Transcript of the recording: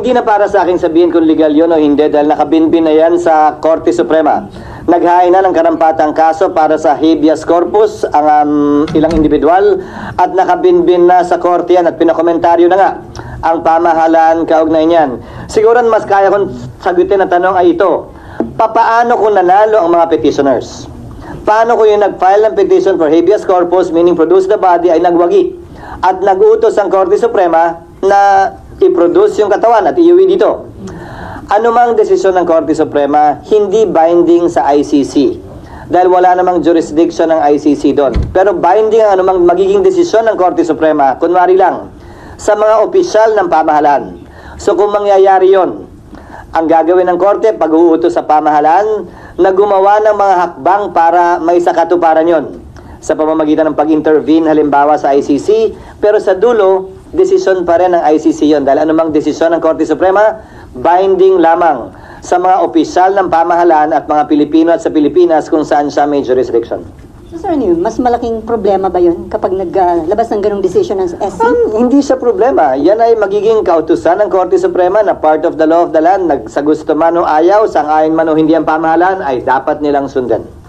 Hindi na para sa akin sabihin kung legal yun o hindi dahil nakabinbin na yan sa Korte Suprema. Naghain na ng karampatang kaso para sa habeas corpus ang ilang individual at nakabinbin na sa korte yan at pinakomentaryo na nga ang pamahalaan kaugnay niyan. Siguro mas kaya kong sagutin na tanong ay ito. Papaano kung nanalo ang mga petitioners? Paano kung yung nag-file ng petition for habeas corpus, meaning produce the body, ay nagwagi at nag-utos ang Korte Suprema na i-produce yung katawan at iuwi dito? Anumang desisyon ng Korte Suprema, hindi binding sa ICC. Dahil wala namang jurisdiction ng ICC doon. Pero binding ang anumang magiging desisyon ng Korte Suprema, kunwari lang, sa mga opisyal ng pamahalaan. So kung mangyayari yon, ang gagawin ng Korte, pag-uutos sa pamahalaan, na gumawa ng mga hakbang para may sakatuparan yon sa pamamagitan ng pag-intervene halimbawa sa ICC, pero sa dulo, desisyon pa rin ng ICC yon dahil anumang desisyon ng Korte Suprema, binding lamang sa mga opisyal ng pamahalaan at mga Pilipino at sa Pilipinas kung saan siya may jurisdiction. So, Sir Anu, mas malaking problema ba yun kapag naglabas ng ganong decision ng SC? Hindi siya problema. Yan ay magiging kautusan ng Korte Suprema na part of the law of the land. Sa gusto man o ayaw, sang-ayon man o hindi ang pamahalaan, ay dapat nilang sundan.